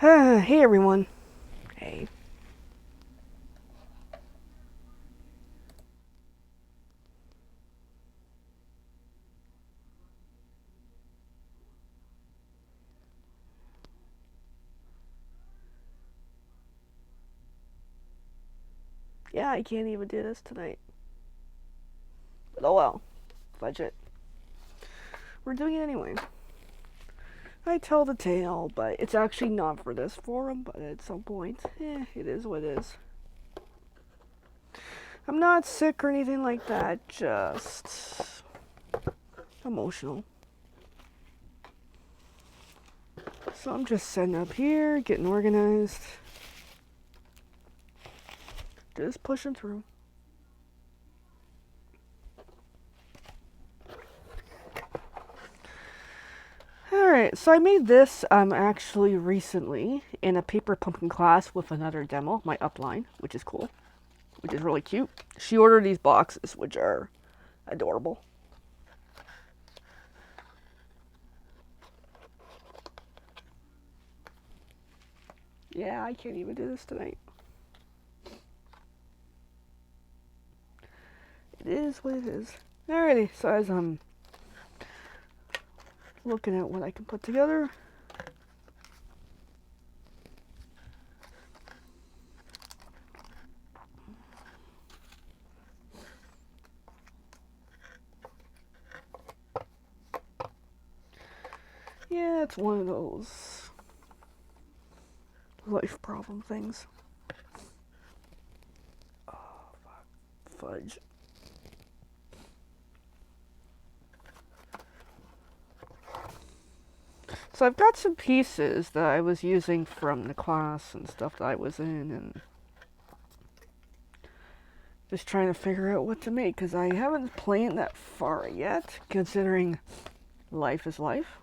Hey everyone. Hey. Yeah, I can't even do this tonight. But oh well. Fudge it. We're doing it anyway. I tell the tale, but it's actually not for this forum, but at some point, it is what it is. I'm not sick or anything like that, just emotional. So I'm just setting up here, getting organized. Just pushing through. Alright, so I made this actually recently in a paper pumpkin class with another demo, my upline, which is cool, which is really cute. She ordered these boxes, which are adorable. Yeah, I can't even do this tonight. It is what it is. Alrighty, so as I'm looking at what I can put together, yeah, it's one of those life problem things. Oh, fudge. So I've got some pieces that I was using from the class and stuff that I was in, and just trying to figure out what to make, because I haven't planned that far yet, considering life is life.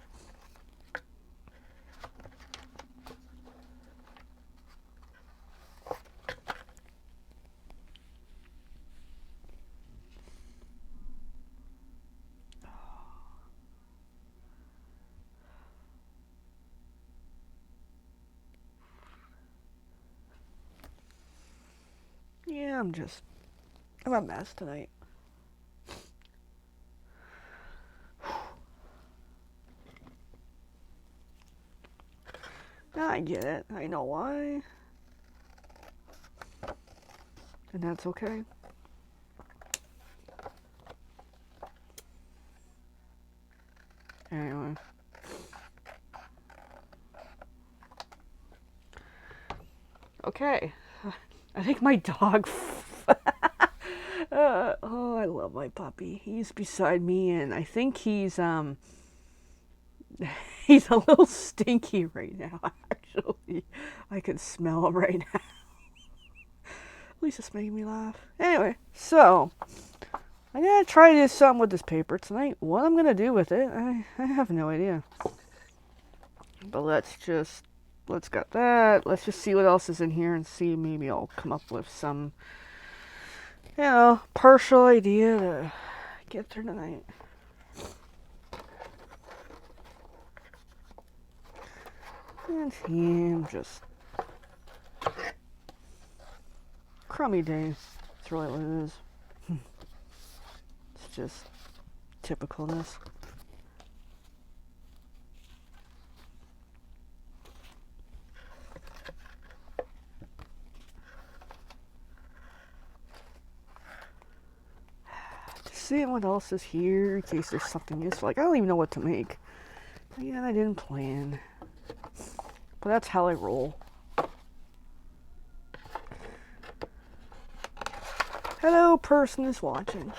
Yeah, I'm a mess tonight. I get it. I know why. And that's okay. Anyway. Okay. I think my dog. Oh, I love my puppy. He's beside me, and I think he's he's a little stinky right now. Actually, I can smell him right now. At least it's making me laugh. Anyway, so I'm gonna try to do something with this paper tonight. What I'm gonna do with it, I have no idea. But let's got that. Let's just see what else is in here and see. Maybe I'll come up with some, partial idea to get through tonight. And him just crummy day. That's really what it is. It's just typicalness. Just seeing what else is here in case there's something useful. Like, I don't even know what to make. Again, I didn't plan. But that's how I roll. Hello, person is watching.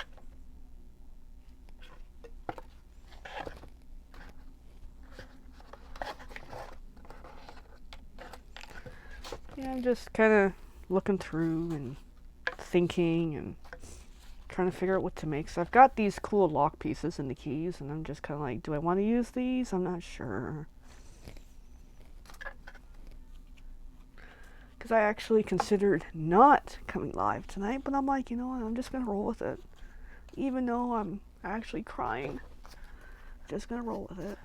Yeah, I'm just kind of looking through and thinking and trying to figure out what to make. So I've got these cool lock pieces and the keys, and I'm just kind of like, do I want to use these? I'm not sure. Because I actually considered not coming live tonight, but I'm like, you know what, I'm just going to roll with it. Even though I'm actually crying, just going to roll with it.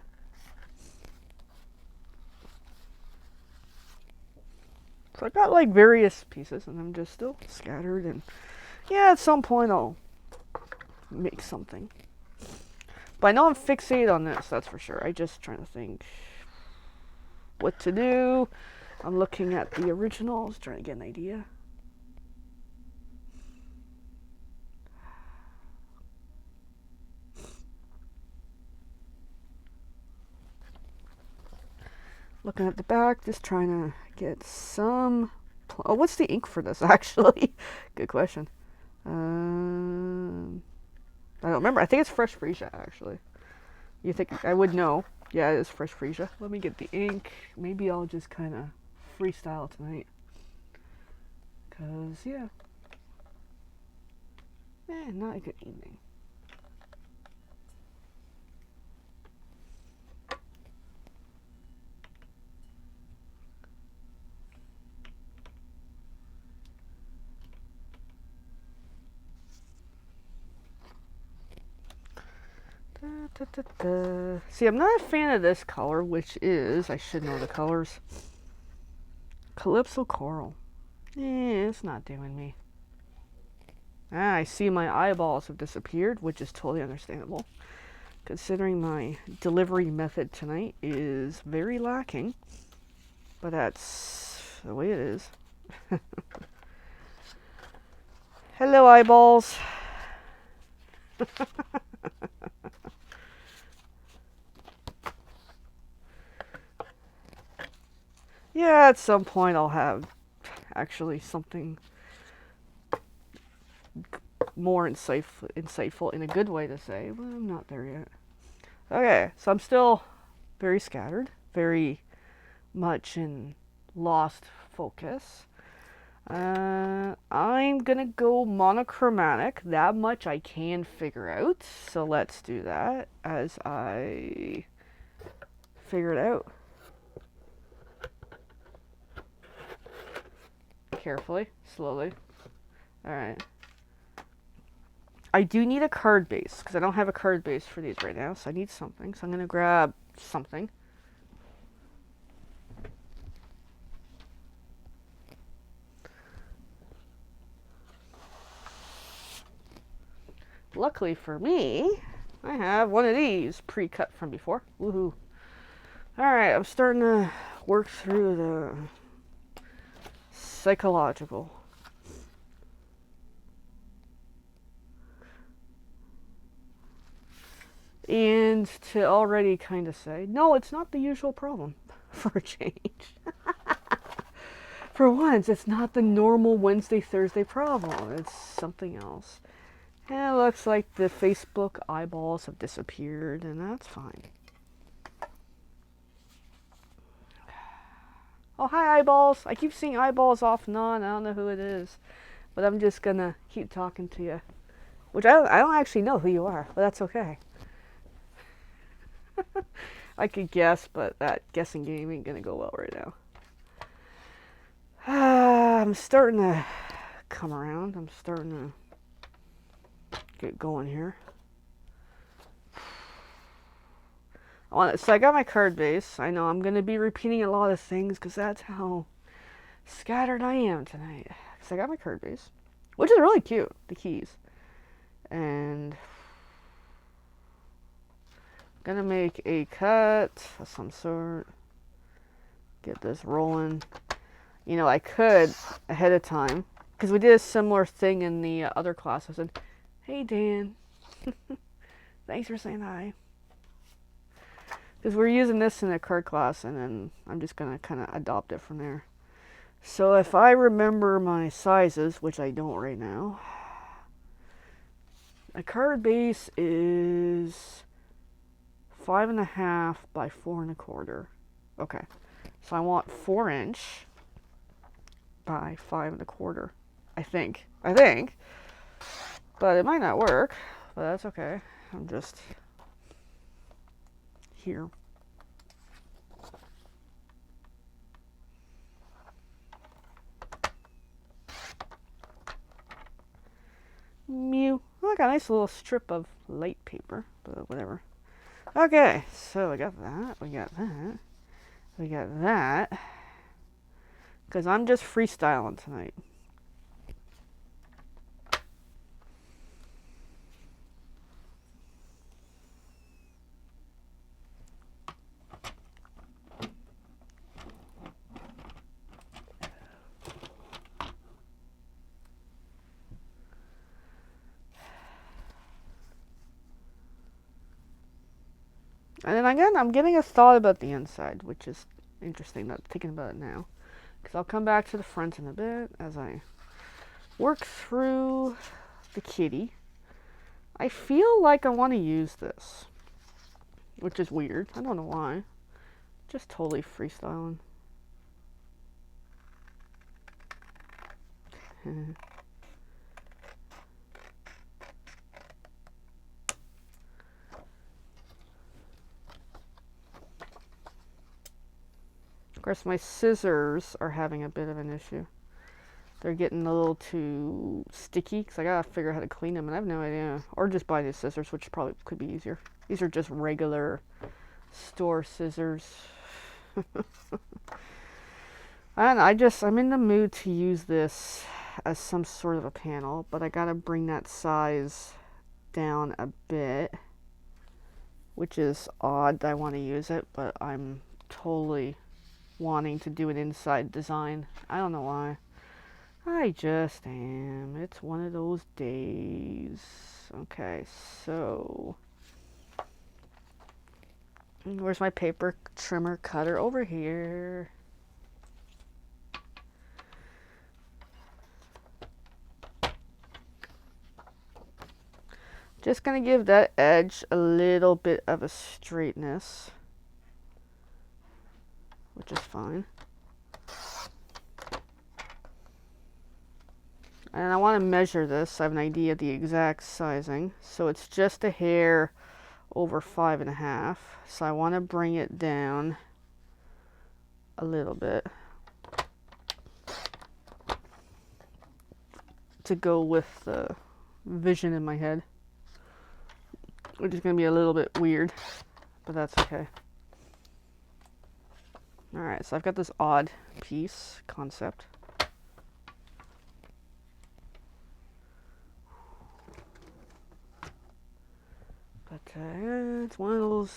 So I got like various pieces, and I'm just still scattered. And yeah, at some point I'll make something. But I know I'm fixated on this, that's for sure. I just trying to think what to do. I'm looking at the originals, trying to get an idea. Looking at the back, just trying to get some... Oh, what's the ink for this, actually? Good question. I don't remember. I think it's Fresh Freesia, actually. You think I would know? Yeah, it is Fresh Freesia. Let me get the ink. Maybe I'll just kind of freestyle tonight. Because, yeah. Not a good evening. See, I'm not a fan of this color, which is, I should know the colors. Calypso Coral. It's not doing me. I see my eyeballs have disappeared, which is totally understandable, considering my delivery method tonight is very lacking. But that's the way it is. Hello, eyeballs. Yeah, at some point I'll have actually something more insightful in a good way to say, but I'm not there yet. Okay, so I'm still very scattered, very much in lost focus. I'm gonna go monochromatic. That much I can figure out. So let's do that as I figure it out. Carefully, slowly. Alright. I do need a card base, because I don't have a card base for these right now, so I need something. So I'm gonna grab something. Luckily for me, I have one of these pre-cut from before. Woohoo. Alright, I'm starting to work through the psychological. And to already kind of say, no, it's not the usual problem for a change. For once, it's not the normal Wednesday, Thursday problem. It's something else. And it looks like the Facebook eyeballs have disappeared, and that's fine. Oh, hi, eyeballs. I keep seeing eyeballs off and on. I don't know who it is. But I'm just going to keep talking to you. Which I don't actually know who you are, but that's okay. I could guess, but that guessing game ain't going to go well right now. I'm starting to come around. I'm starting to get going here. So I got my card base. I know I'm going to be repeating a lot of things because that's how scattered I am tonight. So I got my card base, which is really cute, the keys. And I'm going to make a cut of some sort. Get this rolling. You know, I could ahead of time, because we did a similar thing in the other class. I said, hey, Dan. Thanks for saying hi. Because we're using this in a card class, and then I'm just going to kind of adopt it from there. So if I remember my sizes, which I don't right now, a card base is 5.5 by 4.25. Okay, so I want 4" by 5.25. I think. But it might not work, but that's okay. I'm just here. Mew. Oh, I got a nice little strip of light paper, but whatever. Okay, so we got that. We got that. because I'm just freestyling tonight. And then again, I'm getting a thought about the inside, which is interesting, not thinking about it now. Because I'll come back to the front in a bit as I work through the kitty. I feel like I want to use this, which is weird. I don't know why. Just totally freestyling. Of course, my scissors are having a bit of an issue. They're getting a little too sticky because I gotta figure out how to clean them, and I have no idea. Or just buy new scissors, which probably could be easier. These are just regular store scissors. And I'm in the mood to use this as some sort of a panel, but I gotta bring that size down a bit, which is odd that I want to use it, but I'm totally wanting to do an inside design. I don't know why. I just am. It's one of those days. Okay, so where's my paper trimmer cutter? Over here. Just gonna give that edge a little bit of a straightness, which is fine. And I want to measure this. I have an idea of the exact sizing. So it's just a hair over 5.5. So I want to bring it down a little bit to go with the vision in my head, which is going to be a little bit weird, but that's okay. Alright, so I've got this odd piece concept. But it's one of those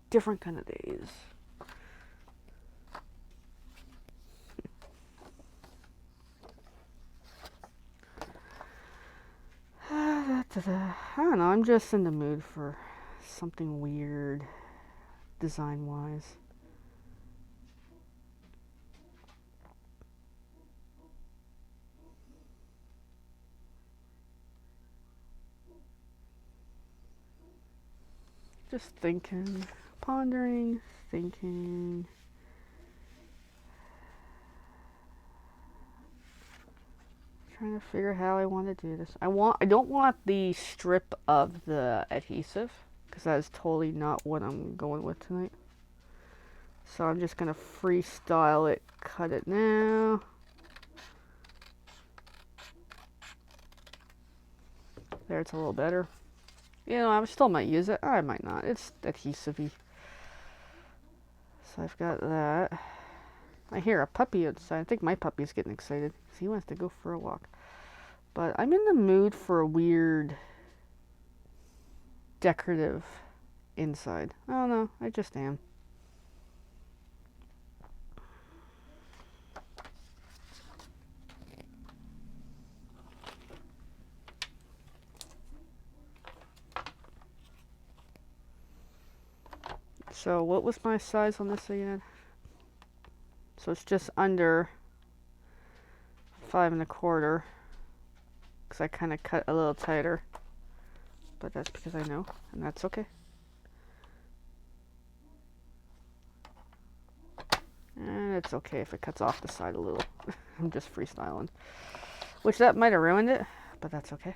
different kind of days. I don't know, I'm just in the mood for something weird, design-wise. Just thinking, pondering, thinking. Trying to figure how I want to do this. I don't want the strip of the adhesive, because that is totally not what I'm going with tonight. So I'm just gonna freestyle it, cut it now. There, it's a little better. You know, I still might use it. I might not. It's adhesive-y. So I've got that. I hear a puppy outside. I think my puppy's getting excited because he wants to go for a walk. But I'm in the mood for a weird decorative inside. I don't know. I just am. So what was my size on this again? So it's just under 5.25, because I kind of cut a little tighter, but that's because I know, and that's okay. And it's okay if it cuts off the side a little. I'm just freestyling, which that might have ruined it, but that's okay.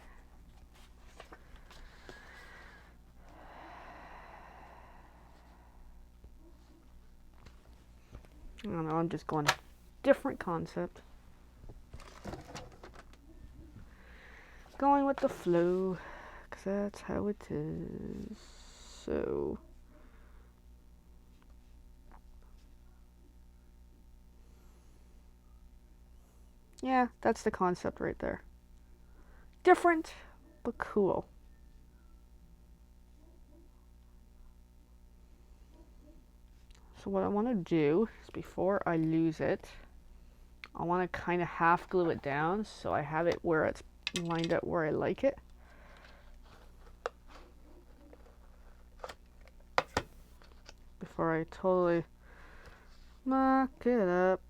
I don't know, I'm just going different concept. Going with the flow, because that's how it is. So Yeah, that's the concept right there. Different, but cool. So what I want to do is before I lose it, I want to kind of half glue it down so I have it where it's lined up where I like it. Before I totally mock it up.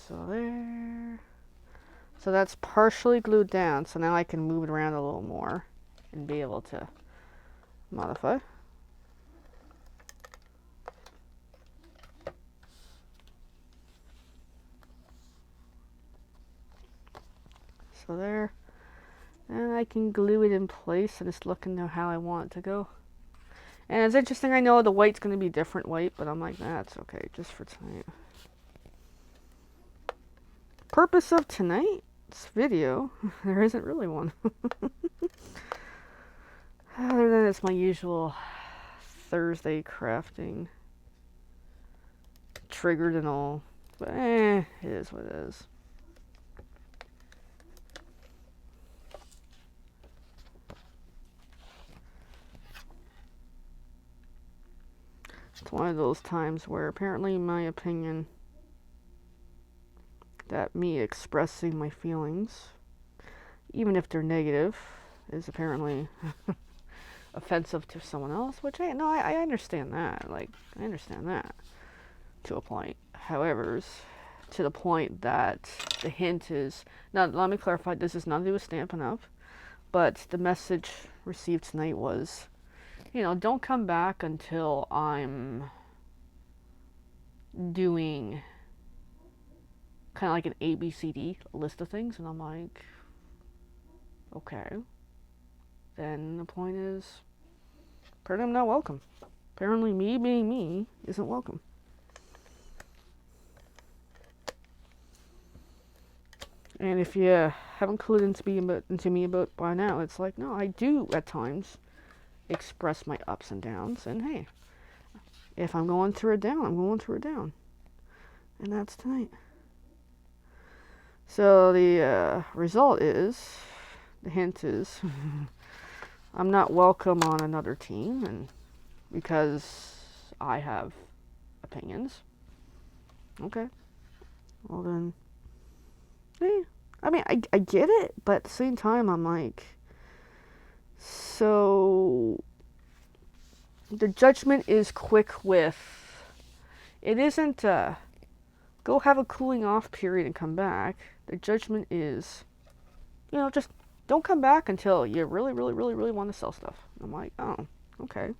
So there. So that's partially glued down, so now I can move it around a little more and be able to modify. So there. And I can glue it in place and just looking at how I want it to go. And it's interesting, I know the white's going to be different white, but I'm like, that's okay, just for tonight. Purpose of tonight's video, there isn't really one. Other than it's my usual Thursday crafting. Triggered and all. But it is what it is. It's one of those times where apparently my opinion, that me expressing my feelings, even if they're negative, is apparently offensive to someone else, which I understand that. Like, I understand that to a point. However, to the point that the hint is, now let me clarify, this is nothing to do with Stampin' Up, but the message received tonight was, you know, don't come back until I'm doing kind of like an ABCD list of things. And I'm like, okay. Then the point is, apparently I'm not welcome. Apparently me being me isn't welcome. And if you haven't clued into me about by now, it's like, no, I do at times express my ups and downs. And hey, if I'm going through a down, I'm going through a down. And that's tonight. So the result is, the hint is, I'm not welcome on another team, and because I have opinions. Okay. Well then, hey, I mean, I get it, but at the same time, I'm like, so the judgment is quick with, it isn't go have a cooling off period and come back. The judgment is, you know, just don't come back until you really, really, really, really want to sell stuff. I'm like, oh, okay.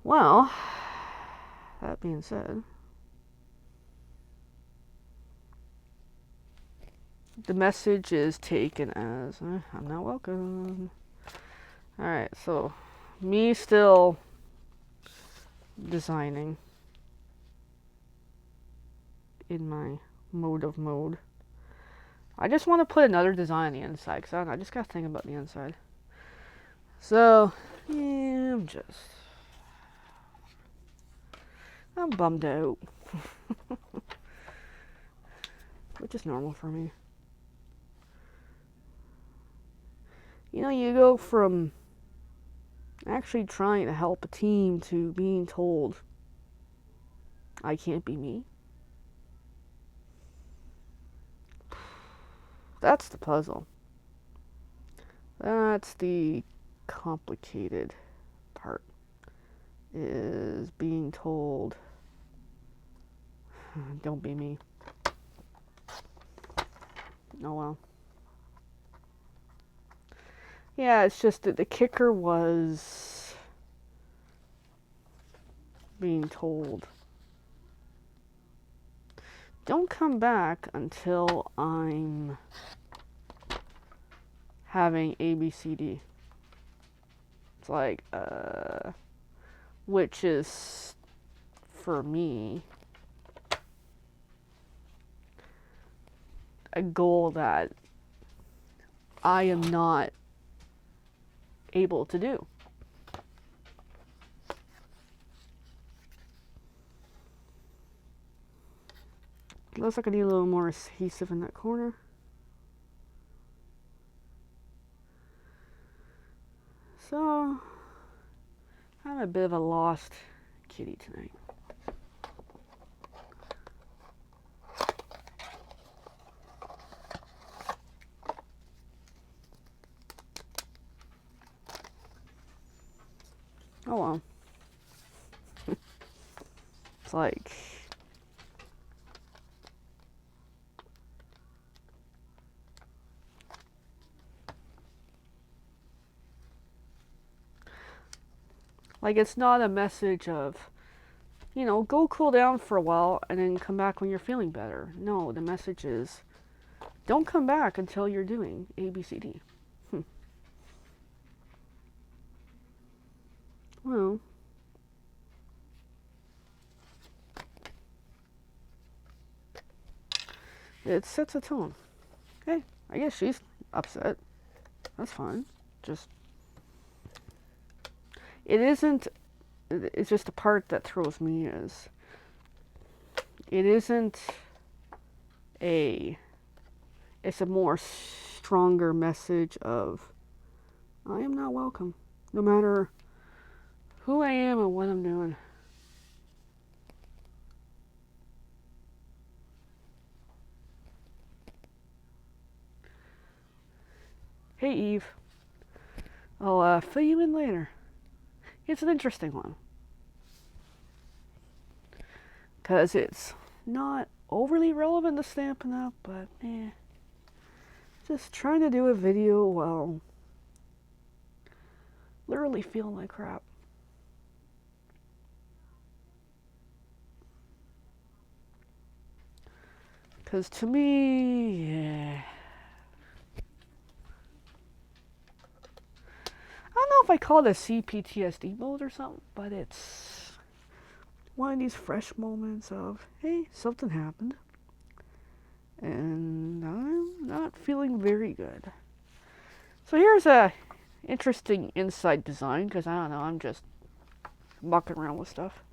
Well, that being said, the message is taken as, I'm not welcome. Alright, so me still designing in my mode. I just want to put another design on the inside, because I just got to think about the inside. So, yeah, I'm bummed out. Which is normal for me. You know, you go from actually trying to help a team to being told, I can't be me. That's the puzzle. That's the complicated part, is being told, don't be me. Oh well. Yeah, it's just that the kicker was being told, don't come back until I'm having ABCD. It's like, which is, for me, a goal that I am not able to do. Looks like I need a little more adhesive in that corner. So, I'm a bit of a lost kitty tonight. Oh well. It's like... Like, it's not a message of, you know, go cool down for a while and then come back when you're feeling better. No, the message is, don't come back until you're doing A, B, C, D. Well, it sets a tone. Hey, I guess she's upset. That's fine. Just, it isn't, it's just the part that throws me is, it isn't it's a more stronger message of, I am not welcome, no matter who I am and what I'm doing. Hey Eve, I'll fill you in later. It's an interesting one. Because it's not overly relevant to Stampin' Up, but just trying to do a video while literally feeling like crap. Because to me, I don't know if I call it a CPTSD mode or something, but it's one of these fresh moments of, hey, something happened, and I'm not feeling very good. So here's a interesting inside design, because I don't know, I'm just mucking around with stuff.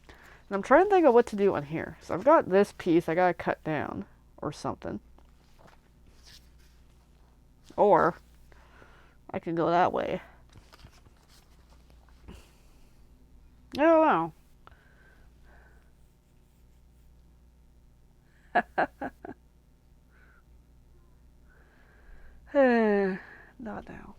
And I'm trying to think of what to do on here. So I've got this piece I gotta cut down or something. Or I could go that way. I don't know. Not now.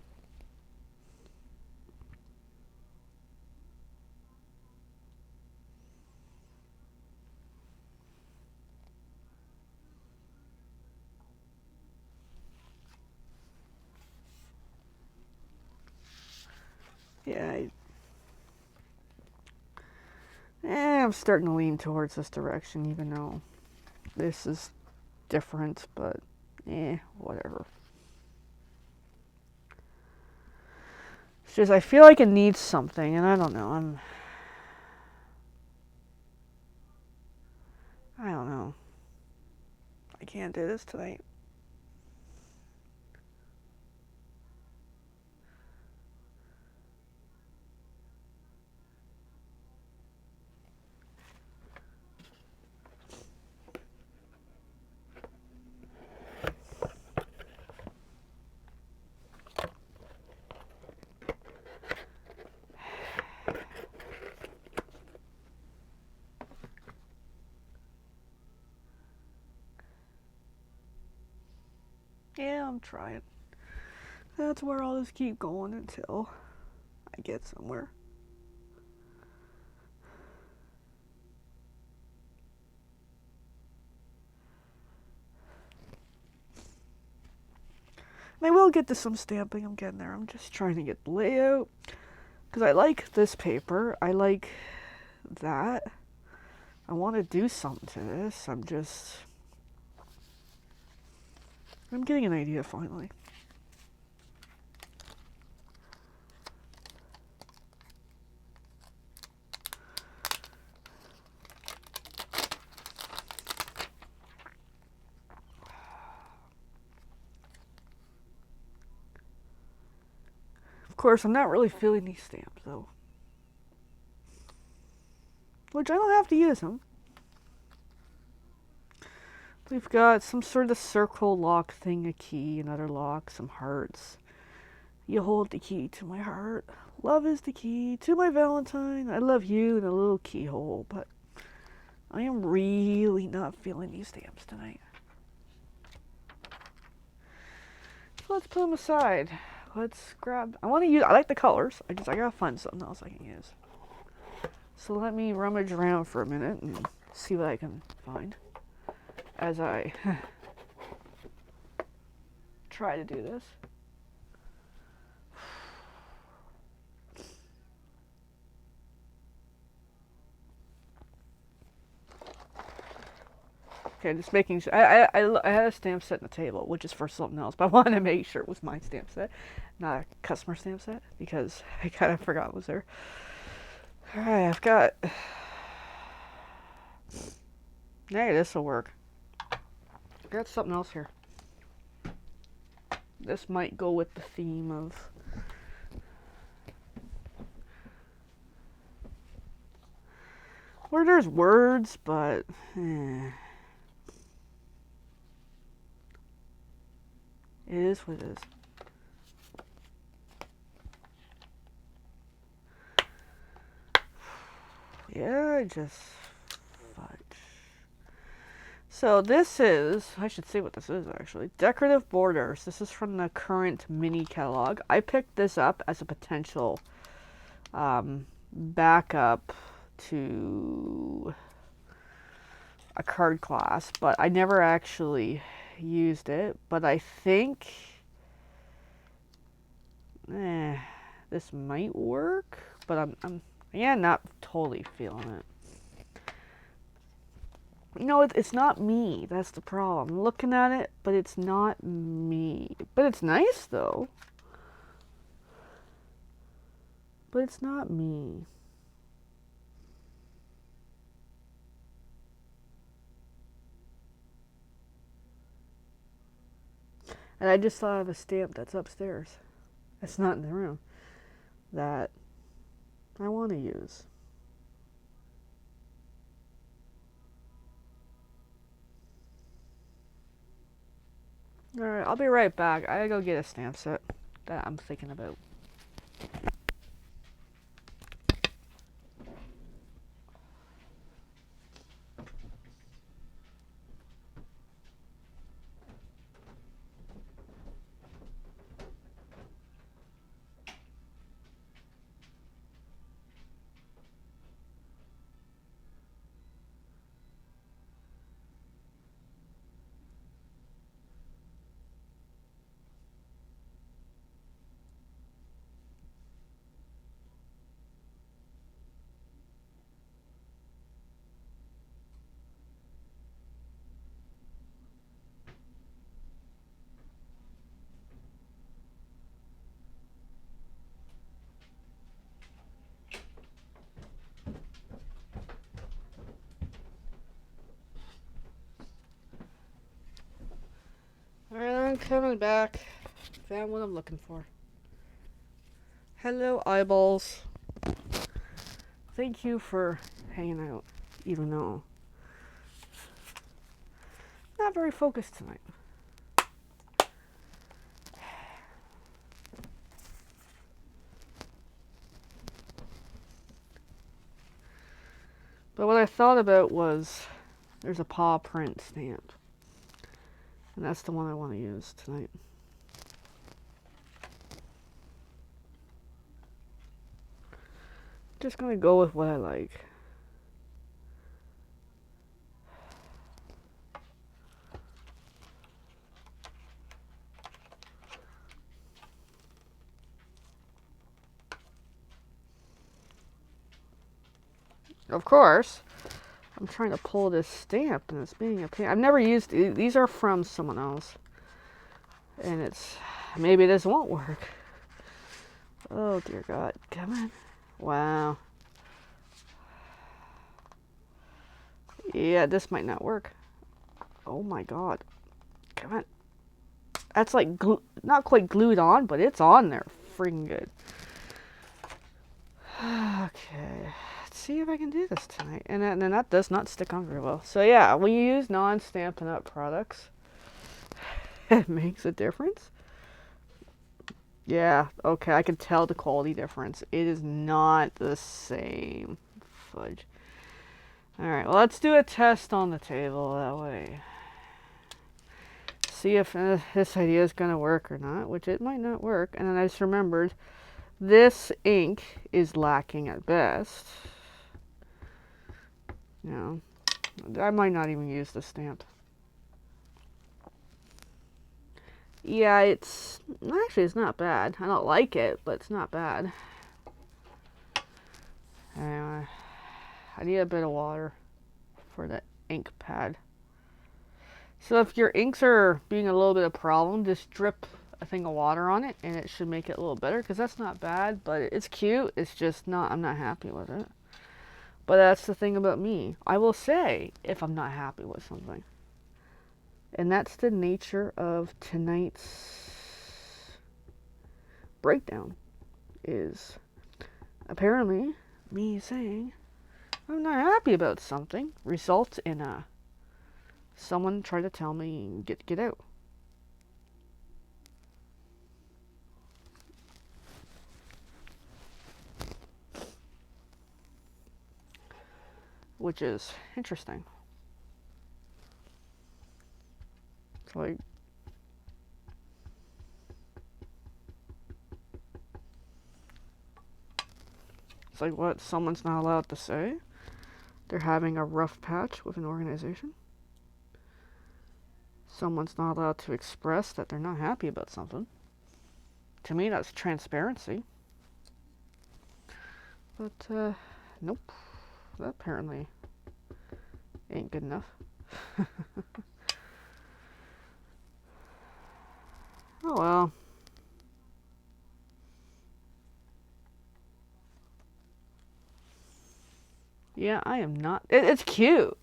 Yeah, I'm starting to lean towards this direction, even though this is different, but whatever. It's just I feel like it needs something, and I don't know. I don't know. I can't do this tonight. Yeah, I'm trying. That's where I'll just keep going until I get somewhere. And I will get to some stamping. I'm getting there. I'm just trying to get the layout. Because I like this paper. I like that. I want to do something to this. I'm getting an idea finally. Of course, I'm not really feeling these stamps though. Which I don't have to use them. We've got some sort of circle lock thing, a key, another lock, some hearts. You hold the key to my heart. Love is the key to my Valentine. I love you in a little keyhole, but I am really not feeling these stamps tonight. So let's put them aside. Let's grab. I like the colors. I gotta find something else I can use. So let me rummage around for a minute and see what I can find as I try to do this. Okay, just making sure. I had a stamp set on the table, which is for something else, but I wanted to make sure it was my stamp set, not a customer stamp set, because I kind of forgot it was there. Alright, I've got. Hey, this will work. I've got something else here. This might go with the theme of. Where there's words, but. It is what it is. Yeah, I just fudge. So this is, I should say what this is actually. Decorative borders. This is from the current mini catalog. I picked this up as a potential backup to a card class, but I never actually used it. But I think this might work, but I'm not totally feeling it. You know, it's not me. That's the problem. I'm looking at it, but it's not me. But it's nice though. But it's not me. And I just thought of a stamp that's upstairs. It's not in the room. That I want to use. Alright, I'll be right back. I gotta go get a stamp set that I'm thinking about. Alright, I'm coming back. Found what I'm looking for. Hello, eyeballs. Thank you for hanging out, even though not very focused tonight. But what I thought about was there's a paw print stamp. And that's the one I want to use tonight. Just gonna go with what I like. Of course, I'm trying to pull this stamp and it's being a pain. I've never used these are from someone else. And it's maybe this won't work. Oh dear God, come on. Wow. Yeah, this might not work. Oh my God. Come on. That's like not quite glued on, but it's on there. Freaking good. Okay. Let's see if I can do this tonight. And then that does not stick on very well. So yeah, when you use non-Stampin' Up! Products, it makes a difference. Yeah, okay, I can tell the quality difference. It is not the same. Fudge. Alright, well, let's do a test on the table that way. See if this idea is going to work or not, which it might not work. And then I just remembered, this ink is lacking at best. You know, I might not even use the stamp. Yeah, it's not bad. I don't like it, but it's not bad. Anyway, I need a bit of water for the ink pad. So if your inks are being a little bit of a problem, just drip a thing of water on it and it should make it a little better, because that's not bad, but it's cute. It's just not, I'm not happy with it. But that's the thing about me. I will say if I'm not happy with something. And that's the nature of tonight's breakdown, is apparently me saying I'm not happy about something results in someone trying to tell me get out. Which is interesting. It's like what someone's not allowed to say. They're having a rough patch with an organization. Someone's not allowed to express that they're not happy about something. To me, that's transparency. But, nope. That apparently ain't good enough. Oh well. Yeah, I am not. It's cute.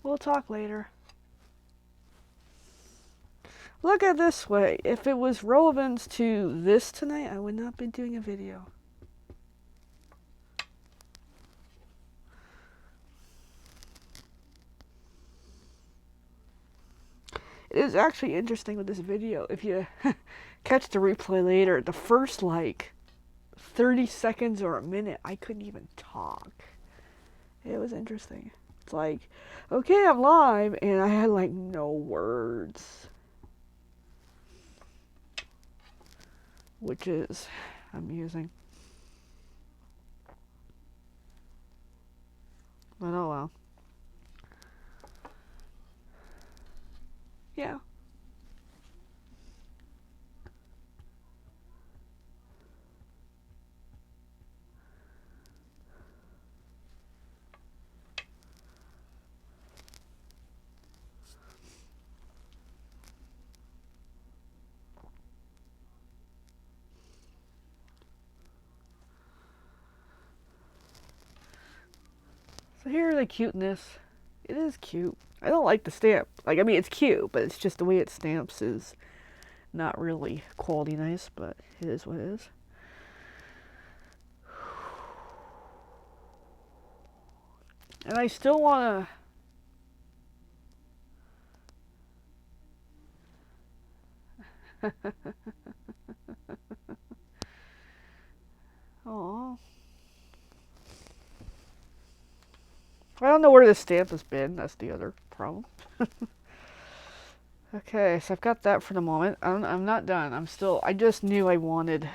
We'll talk later. Look at it this way. If it was relevant to this tonight, I would not be doing a video. It is actually interesting with this video. If you catch the replay later, the first like 30 seconds or a minute, I couldn't even talk. It was interesting. It's like, okay, I'm live, and I had like no words. Which is amusing. But oh well. Yeah. So here's the cuteness. It is cute. I don't like the stamp. Like, I mean, it's cute, but it's just the way it stamps is not really quality nice, but it is what it is. And I still want to... Aww. I don't know where this stamp has been. That's the other problem. Okay, so I've got that for the moment. I'm not done. I just knew I wanted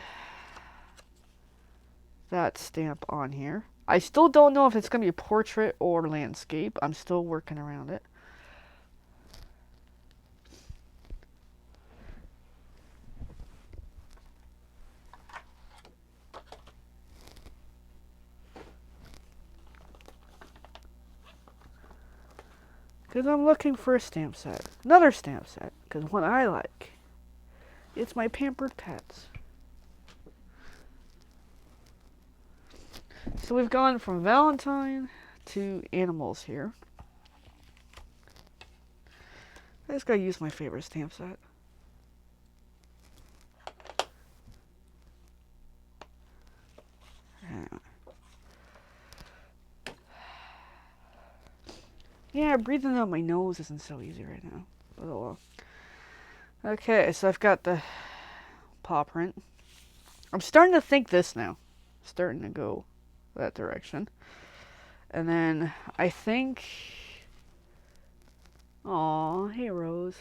that stamp on here. I still don't know if it's going to be portrait or landscape. I'm still working around it. Because I'm looking for a stamp set. Another stamp set. Because what I like, it's my pampered pets. So we've gone from Valentine to animals here. I just gotta use my favorite stamp set. Yeah, breathing out my nose isn't so easy right now. But oh well. Okay, so I've got the paw print. I'm starting to think this now. Starting to go that direction. And then I think... Aw, hey Rose.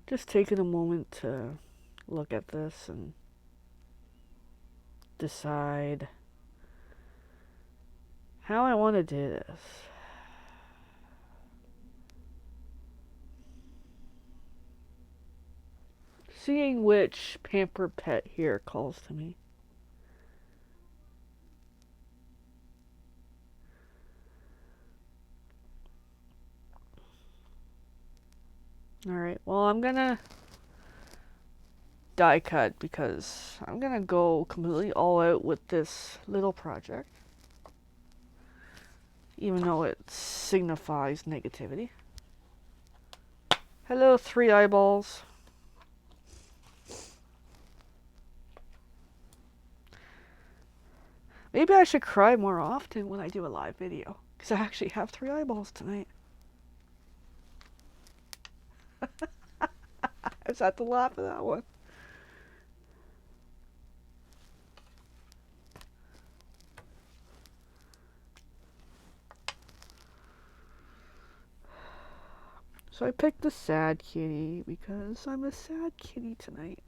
Just taking a moment to look at this and decide how I want to do this. Seeing which pamper pet here calls to me. Alright, well I'm gonna die cut because I'm gonna go completely all out with this little project. Even though it signifies negativity. Hello, 3 eyeballs. Maybe I should cry more often when I do a live video. Because I actually have 3 eyeballs tonight. I just had to laugh at that one. So I picked the sad kitty because I'm a sad kitty tonight.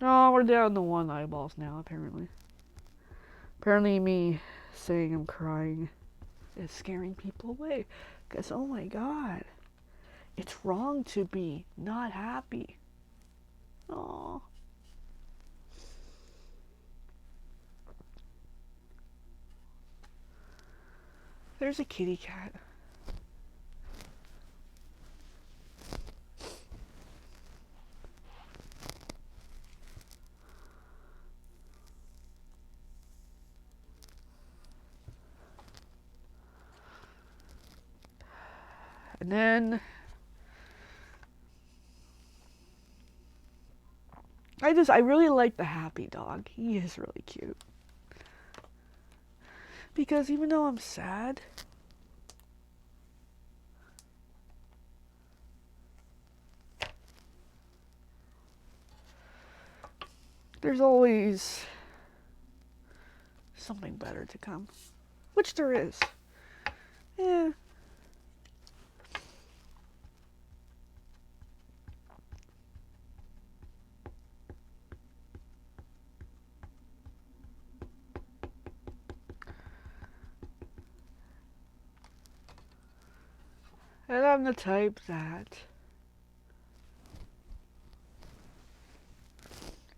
Oh, we're down to 1 eyeballs now, apparently. Apparently me saying I'm crying is scaring people away. Because, oh my god, it's wrong to be not happy. Aww. There's a kitty cat. And then I really like the happy dog. He is really cute. Because even though I'm sad, there's always something better to come. Which there is. Yeah. And I'm the type that...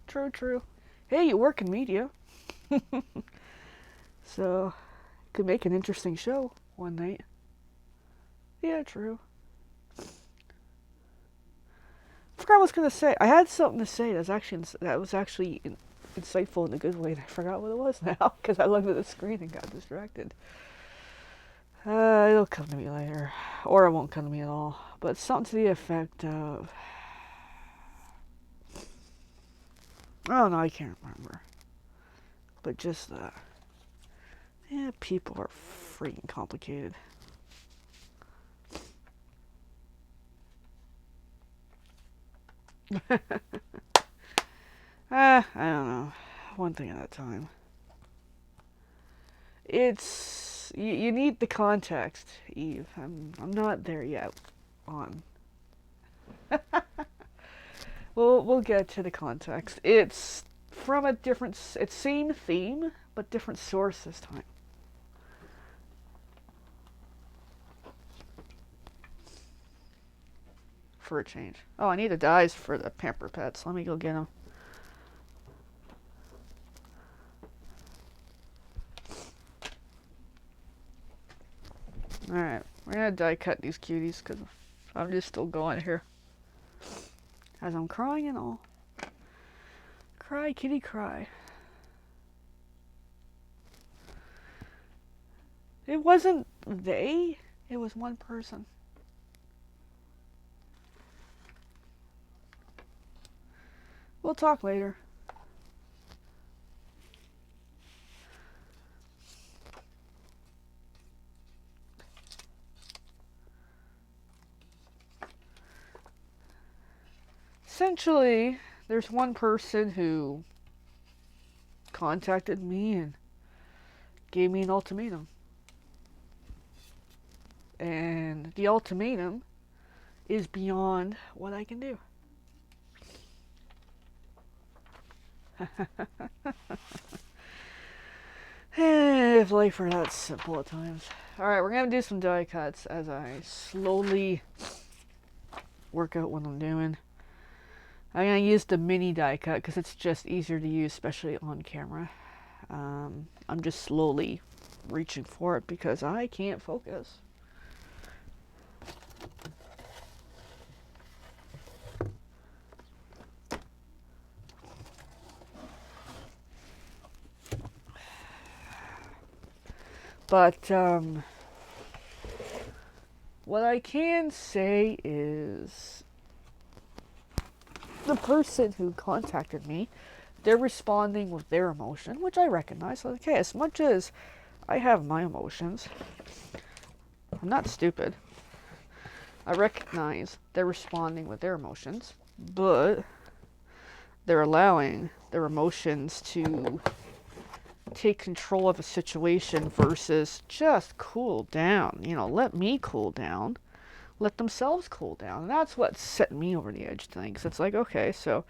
True. Hey, you work in media. So, could make an interesting show one night. Yeah, true. Forgot what I was gonna say. I had something to say that was actually insightful in a good way, and I forgot what it was now because I looked at the screen and got distracted. It'll come to me later, or it won't come to me at all. But something to the effect of, oh no, I can't remember. But just yeah, people are freaking complicated. I don't know. One thing at a time. It's you need the context, Eve. I'm not there yet. On. We'll get to the context. It's from a different. It's same theme, but different source this time. For a change. Oh, I need the dyes for the pamper pets. Let me go get them. Alright, we're gonna die cut these cuties because I'm just still going here. As I'm crying and all. Cry, kitty, cry. It wasn't they, it was one person. We'll talk later. Essentially, there's one person who contacted me and gave me an ultimatum. And the ultimatum is beyond what I can do. If life were that simple at times. Alright, we're going to do some die cuts as I slowly work out what I'm doing. I'm going to use the mini die cut because it's just easier to use, especially on camera. I'm just slowly reaching for it because I can't focus. But what I can say is the person who contacted me, they're responding with their emotion, which I recognize. Okay, as much as I have my emotions, I'm not stupid. I recognize they're responding with their emotions, but they're allowing their emotions to take control of a situation versus just cool down. You know, let me cool down. Let themselves cool down. And that's what set me over the edge things. It's like, okay, so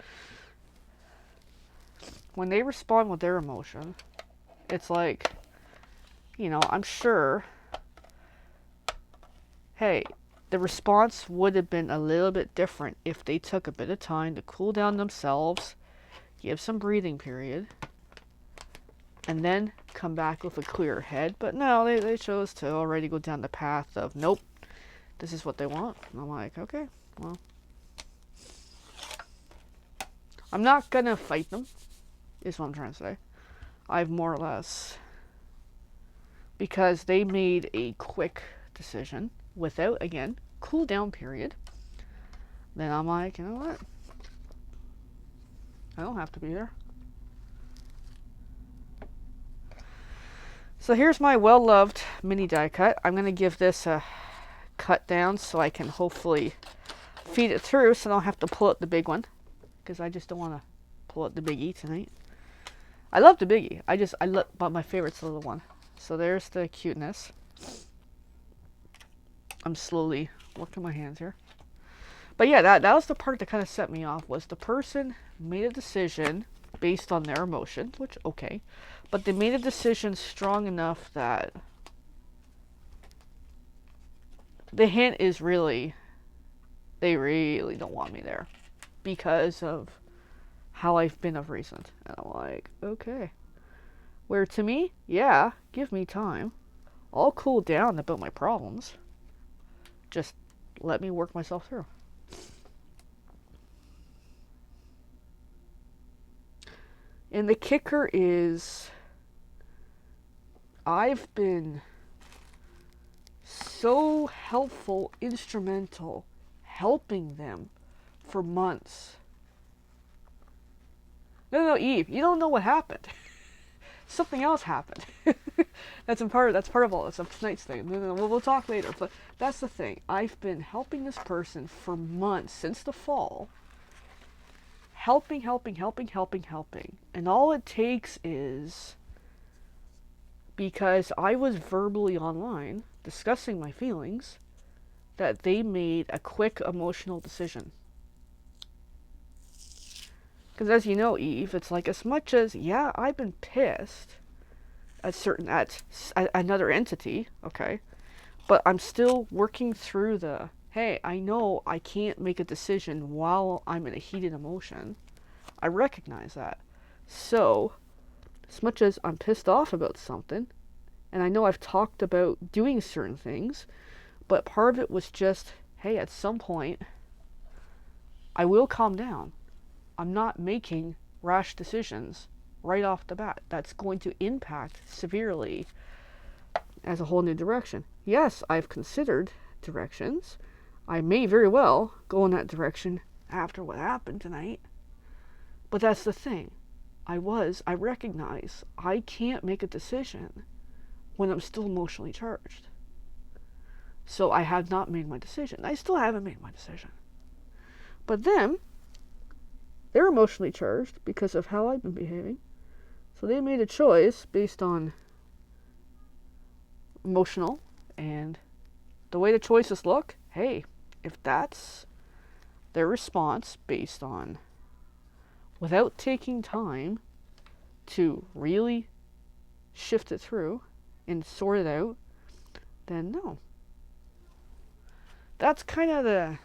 when they respond with their emotion, it's like, you know, I'm sure, hey, the response would have been a little bit different if they took a bit of time to cool down themselves, give some breathing period, and then come back with a clear head. But no, they chose to already go down the path of, nope, this is what they want. And I'm like, okay, well, I'm not gonna fight them, is what I'm trying to say. I've more or less, because they made a quick decision without, again, cool down period, then I'm like, you know what? I don't have to be there. So here's my well-loved mini die cut. I'm going to give this a cut down so I can hopefully feed it through so I don't have to pull out the big one, because I just don't want to pull out the biggie tonight. I love the biggie. But my favorite's the little one. So there's the cuteness. I'm slowly working my hands here. But yeah, that was the part that kind of set me off, was the person made a decision based on their emotions, which, okay. But they made a decision strong enough that the hint is really, they really don't want me there because of how I've been of recent. And I'm like, okay. Where to me, yeah, give me time. I'll cool down about my problems. Just let me work myself through. And the kicker is, I've been so helpful, instrumental, helping them for months. No, Eve, you don't know what happened. Something else happened. That's part of all this. That's tonight's thing. No, we'll talk later. But that's the thing. I've been helping this person for months, since the fall. Helping. And all it takes is, because I was verbally online discussing my feelings, that they made a quick emotional decision. Because as you know, Eve, it's like, as much as, yeah, I've been pissed at another entity, okay, but I'm still working through the, hey, I know I can't make a decision while I'm in a heated emotion. I recognize that. So, as much as I'm pissed off about something, and I know I've talked about doing certain things, but part of it was just, hey, at some point, I will calm down. I'm not making rash decisions right off the bat. That's going to impact severely as a whole new direction. Yes, I've considered directions. I may very well go in that direction after what happened tonight. But that's the thing. I recognize I can't make a decision when I'm still emotionally charged. So I have not made my decision. I still haven't made my decision. But then, they're emotionally charged because of how I've been behaving. So they made a choice based on emotional and the way the choices look. Hey, if that's their response based on without taking time to really shift it through and sort it out, then no. That's kind of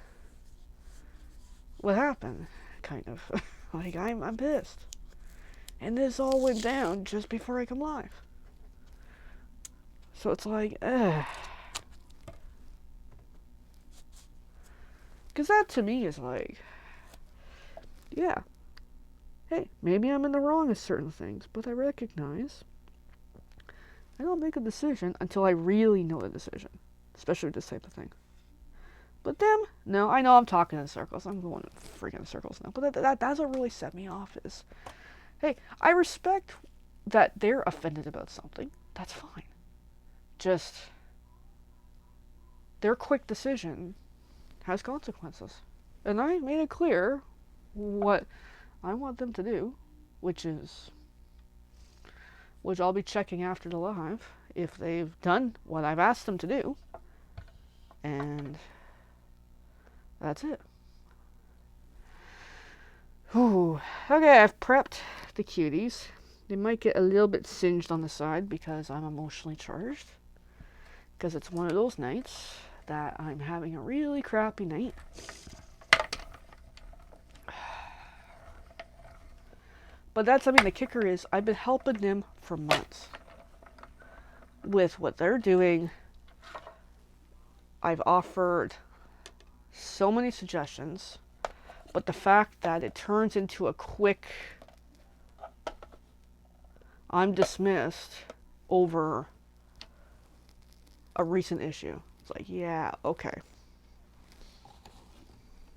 what happened, kind of. Like, I'm pissed. And this all went down just before I come live. So it's like, ugh. Because that to me is like, yeah, hey, maybe I'm in the wrong of certain things, but I recognize I don't make a decision until I really know the decision, especially with this type of thing. But them, no, I know I'm talking in circles. I'm going freaking circles now. But that's what really set me off is, hey, I respect that they're offended about something. That's fine. Just their quick decision has consequences. And I made it clear what I want them to do, which I'll be checking after the live if they've done what I've asked them to do. And that's it. Whew. Okay, I've prepped the cuties. They might get a little bit singed on the side because I'm emotionally charged. Because it's one of those nights that I'm having a really crappy night. But the kicker is I've been helping them for months. With what they're doing, I've offered so many suggestions. But the fact that it turns into a quick, I'm dismissed over a recent issue. It's like, yeah, okay.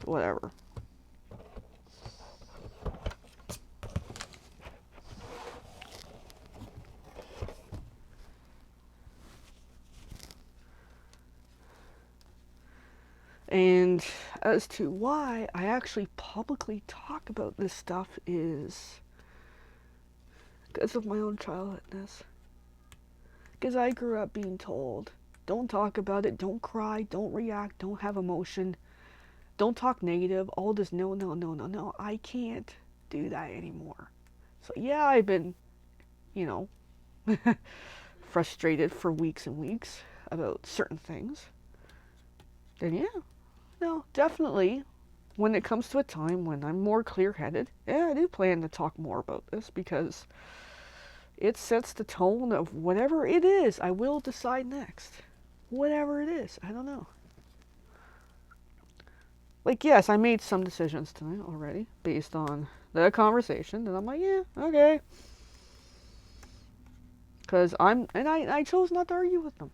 Whatever. And as to why I actually publicly talk about this stuff is because of my own childhoodness. Because I grew up being told, don't talk about it, don't cry, don't react, don't have emotion, don't talk negative, all this no. I can't do that anymore. So yeah, I've been, frustrated for weeks and weeks about certain things. And yeah, no, definitely when it comes to a time when I'm more clear-headed, yeah, I do plan to talk more about this because it sets the tone of whatever it is I will decide next. Whatever it is, I don't know. Like, yes, I made some decisions tonight already based on the conversation, and I'm like, yeah, okay. Because I chose not to argue with them.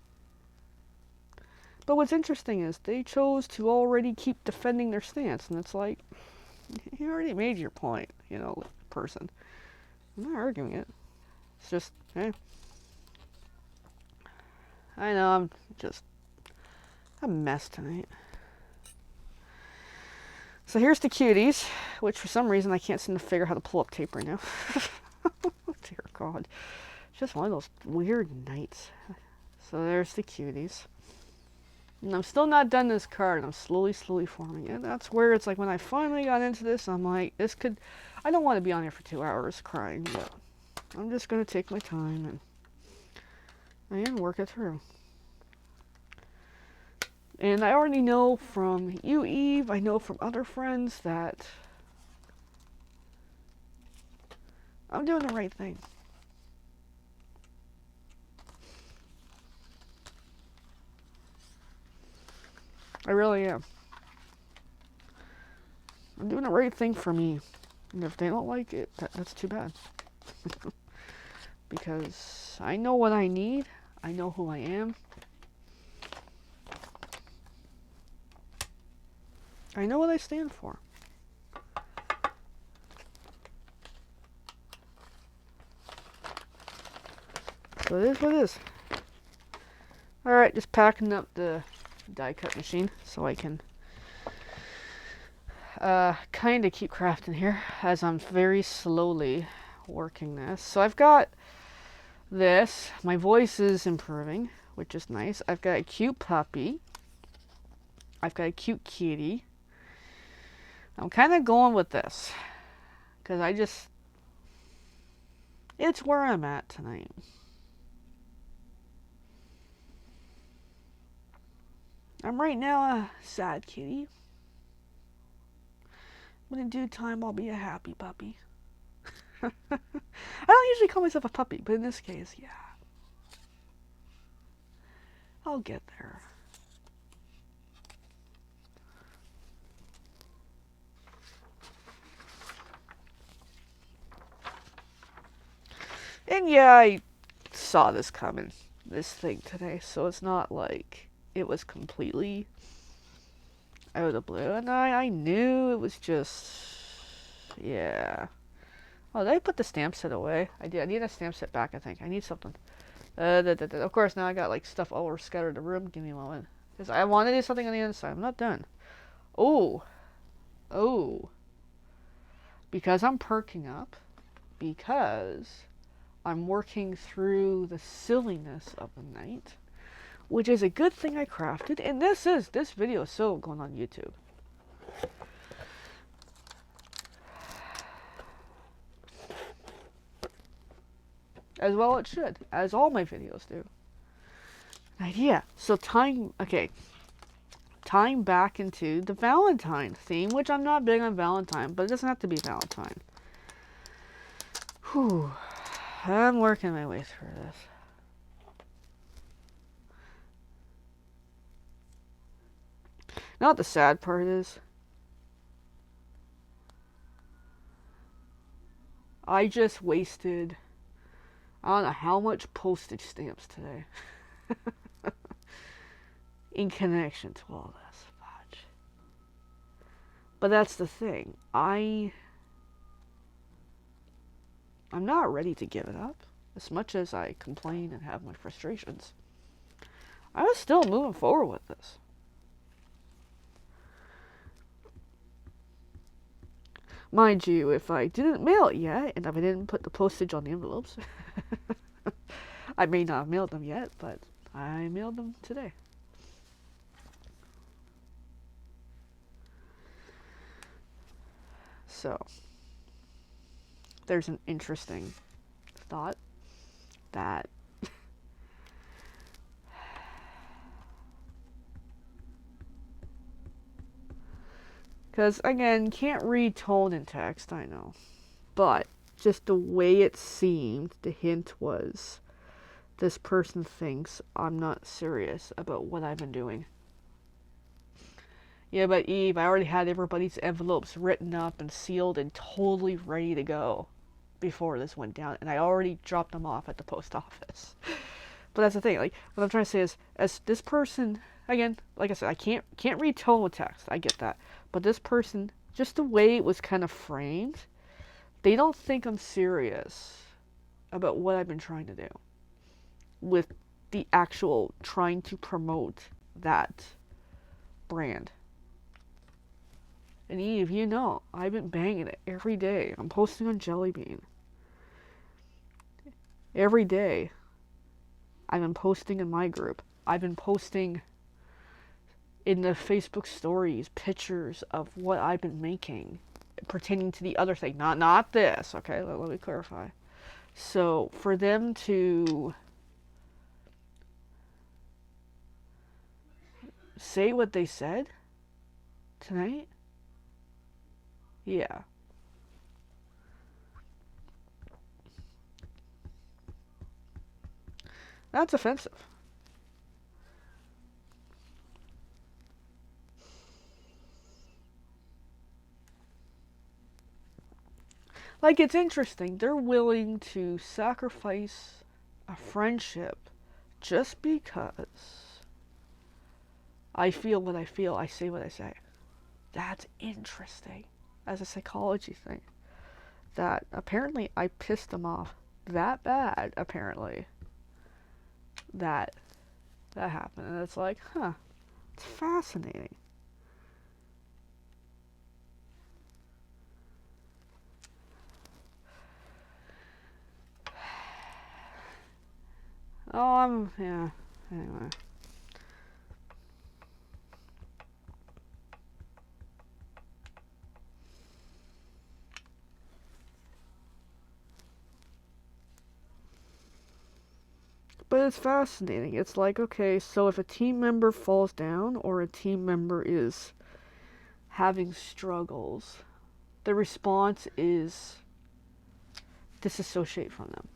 But what's interesting is they chose to already keep defending their stance, and it's like, you already made your point, person. I'm not arguing it. It's just, hey. I know, I'm just a mess tonight. So here's the cuties, which for some reason I can't seem to figure out how to pull up tape right now. Oh, dear God. It's just one of those weird nights. So there's the cuties. And I'm still not done this card. I'm slowly forming it. That's where it's like when I finally got into this, I'm like, I don't want to be on here for 2 hours crying, but I'm just going to take my time and work it through. And I already know from you, Eve, I know from other friends that I'm doing the right thing. I really am. I'm doing the right thing for me. And if they don't like it, that's too bad. Because I know what I need. I know who I am. I know what I stand for. So it is what it is. Alright, just packing up the die cut machine so I can kind of keep crafting here as I'm very slowly working this. So I've got this. My voice is improving, which is nice. I've got a cute puppy. I've got a cute kitty. I'm kind of going with this because it's where I'm at tonight. I'm right now a sad kitty. But in due time, I'll be a happy puppy. I don't usually call myself a puppy, but in this case, yeah. I'll get there. And yeah, I saw this coming, this thing today, so it's not like it was completely out of the blue. And I knew it was just, yeah. Oh, did I put the stamp set away? I did. I need a stamp set back, I think. I need something. Of course, now I got like stuff all over scattered the room. Give me a moment. Because I want to do something on the inside. I'm not done. Oh. Oh. Because I'm perking up. Because I'm working through the silliness of the night. Which is a good thing I crafted. And this video is still going on YouTube. As well it should. As all my videos do. Yeah. So tying back into the Valentine theme, which I'm not big on Valentine, but it doesn't have to be Valentine. Whew. I'm working my way through this. Now the sad part is, I just wasted, I don't know how much postage stamps today. In connection to all this fudge. But that's the thing. I'm not ready to give it up. As much as I complain and have my frustrations, I was still moving forward with this. Mind you, if I didn't mail it yet, and if I didn't put the postage on the envelopes, I may not have mailed them yet, but I mailed them today. So, there's an interesting thought that because again, can't read tone in text, I know, but just the way it seemed, the hint was this person thinks I'm not serious about what I've been doing. Yeah, but Eve, I already had everybody's envelopes written up and sealed and totally ready to go before this went down, and I already dropped them off at the post office. But that's the thing, like, what I'm trying to say is, as this person, again, like I said, I can't read tone with text, I get that, but this person, just the way it was kind of framed, they don't think I'm serious about what I've been trying to do with the actual trying to promote that brand. And Eve, you know, I've been banging it every day. I'm posting on Jelly Bean. Every day. I've been posting in my group. I've been posting in the Facebook stories pictures of what I've been making pertaining to the other thing. Not this, okay? Let me clarify. So, for them to say what they said tonight, yeah. That's offensive. Like, it's interesting. They're willing to sacrifice a friendship just because I feel what I feel, I say what I say. That's interesting. As a psychology thing. That apparently I pissed them off that bad, apparently. that happened. And it's like, huh, it's fascinating. Oh, yeah, anyway. But it's fascinating. It's like, okay, so if a team member falls down or a team member is having struggles, the response is disassociate from them.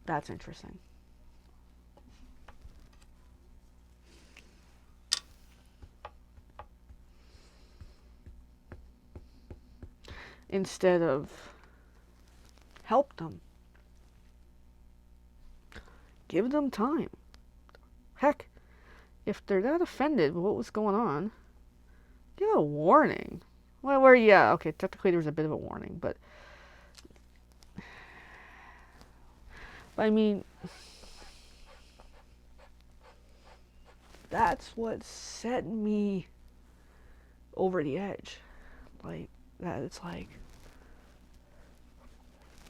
That's interesting. Instead of help them. Give them time. Heck, if they're that offended with what was going on, give a warning. Well, yeah, okay, technically there was a bit of a warning, but I mean, that's what set me over the edge. Like, that, it's like,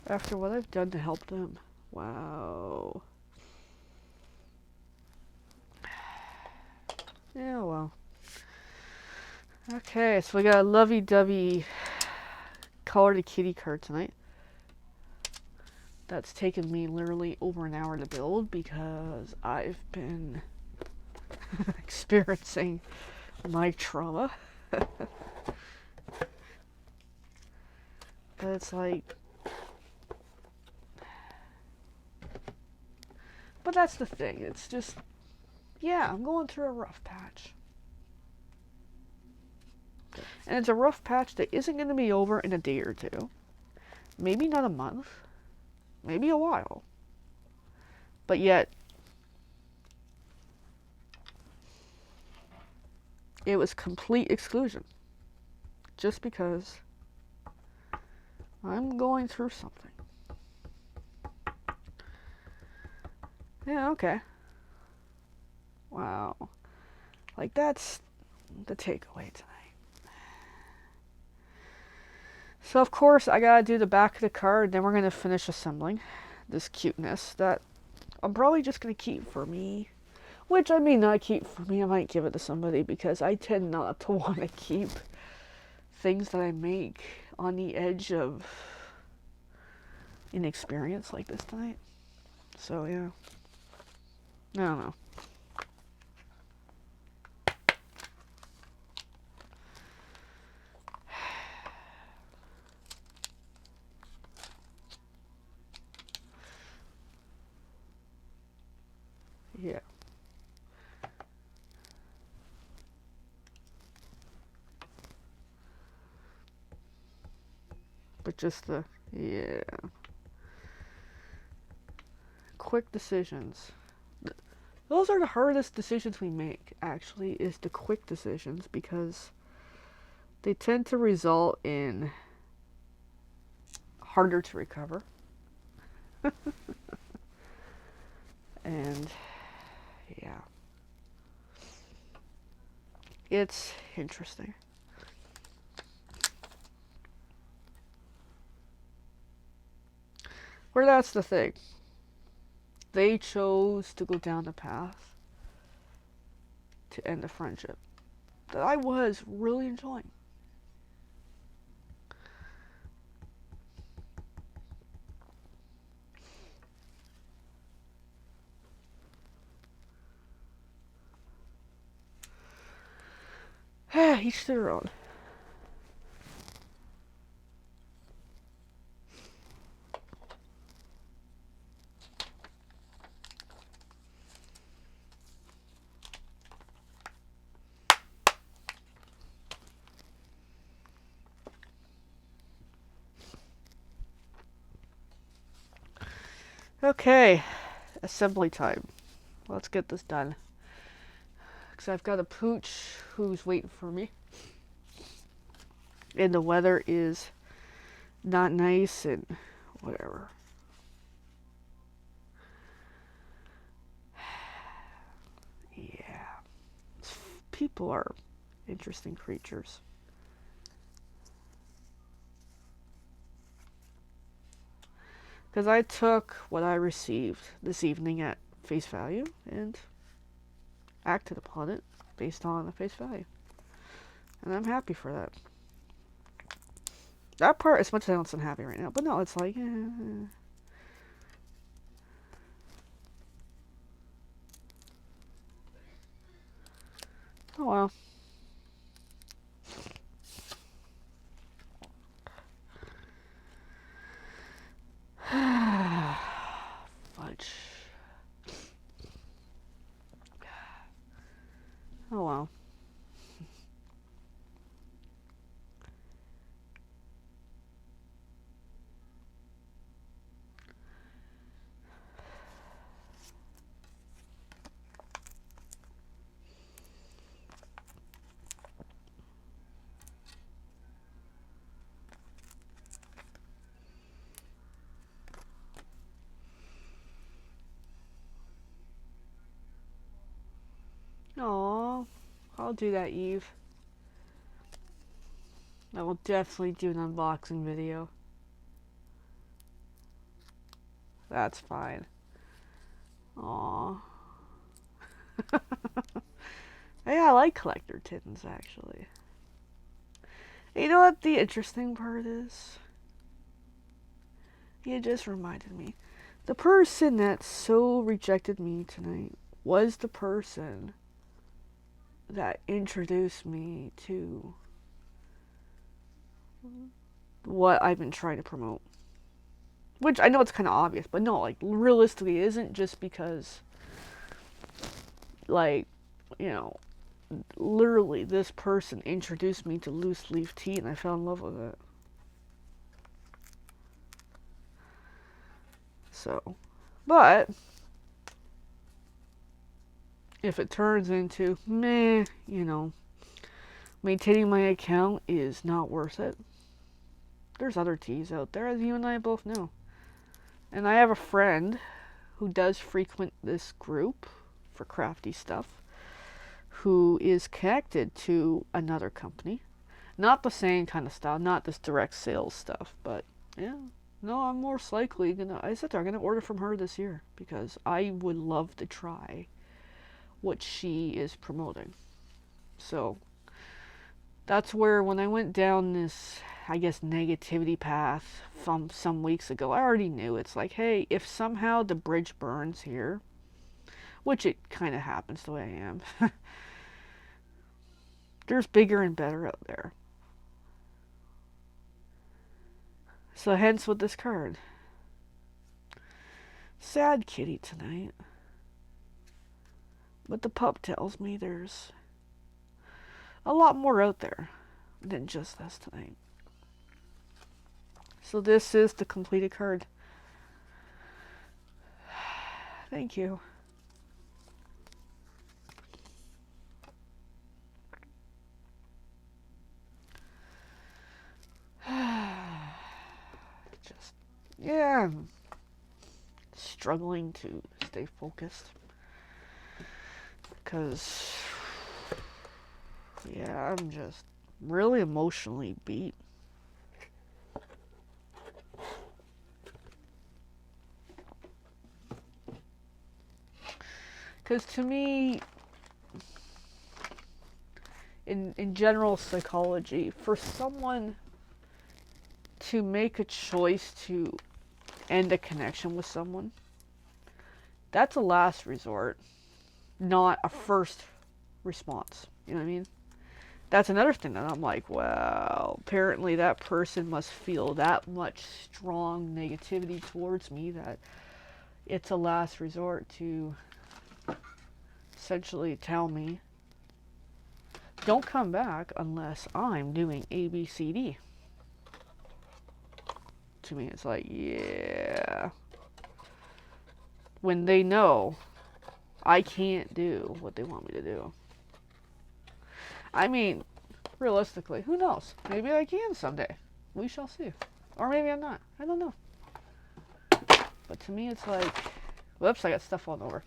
after what I've done to help them, wow. Yeah, well. Okay, so we got a lovey-dovey Color the Kitty card tonight. That's taken me literally over an hour to build because I've been experiencing my trauma. But it's like, but that's the thing. It's just, yeah, I'm going through a rough patch. And it's a rough patch that isn't going to be over in a day or two. Maybe not a month. Maybe a while. But yet, it was complete exclusion. Just because I'm going through something. Yeah, okay. Wow. Like, that's the takeaway tonight. So, of course, I gotta do the back of the card, then we're gonna finish assembling this cuteness that I'm probably just gonna keep for me. Which I may not keep for me, I might give it to somebody because I tend not to want to keep things that I make on the edge of inexperience like this tonight. So, yeah. I don't know. Yeah. But just the, yeah. Quick decisions. Those are the hardest decisions we make, actually, is the quick decisions because they tend to result in harder to recover. And, yeah. It's interesting. Where that's the thing. They chose to go down the path to end a friendship that I was really enjoying. Each to their own. Okay, assembly time. Let's get this done. Because I've got a pooch who's waiting for me. And the weather is not nice and whatever. people are interesting creatures. Because I took what I received this evening at face value and acted upon it based on the face value. And I'm happy for that. That part, as much as I don't sound happy right now, but no, it's like, oh well. Fudge. Oh well. Aw, I'll do that, Eve. I will definitely do an unboxing video. That's fine. Aw. Yeah, I like collector tins, actually. You know what the interesting part is? You just reminded me. The person that so rejected me tonight was the person that introduced me to what I've been trying to promote. Which I know it's kind of obvious, but no, like, realistically, it isn't just because, like, you know, literally this person introduced me to loose leaf tea and I fell in love with it. So, but if it turns into, meh, you know, maintaining my account is not worth it, there's other teas out there, as you and I both know. And I have a friend who does frequent this group for crafty stuff, who is connected to another company. Not the same kind of style, not this direct sales stuff, but yeah. No, I'm most likely gonna, I said to her, I'm gonna order from her this year because I would love to try what she is promoting. So that's where, when I went down this, I guess, negativity path from some weeks ago, I already knew it's like, hey, if somehow the bridge burns here, which it kind of happens the way I am, there's bigger and better out there. So hence with this card. Sad kitty tonight. But the pup tells me there's a lot more out there than just this tonight. So this is the completed card. Thank you. Just, yeah, I'm struggling to stay focused. Because, yeah, I'm just really emotionally beat. Because to me, in general psychology, for someone to make a choice to end a connection with someone, that's a last resort, not a first response. You know what I mean? That's another thing that I'm like, well, apparently that person must feel that much strong negativity towards me that it's a last resort to essentially tell me, don't come back unless I'm doing A, B, C, D. To me, it's like, yeah. When they know I can't do what they want me to do. I mean, realistically, who knows? Maybe I can someday. We shall see. Or maybe I'm not. I don't know. But to me, it's like, whoops, I got stuff falling over.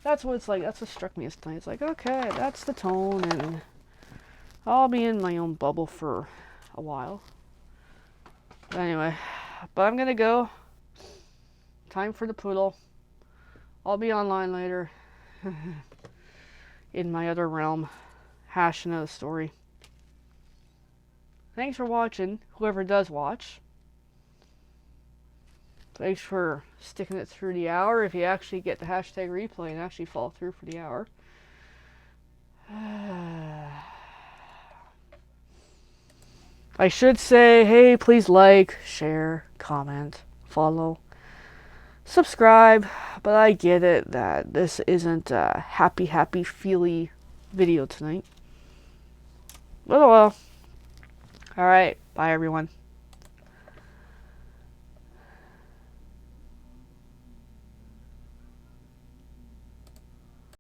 That's what it's like. That's what struck me as tonight. It's like, okay, that's the tone, and I'll be in my own bubble for a while. But anyway, but I'm gonna go. Time for the poodle. I'll be online later in my other realm, hashing out a story. Thanks for watching, whoever does watch. Thanks for sticking it through the hour if you actually get the hashtag replay and actually fall through for the hour. I should say, hey, please like, share, comment, follow, subscribe, but I get it that this isn't a happy, feely video tonight. But oh well. Alright, bye everyone.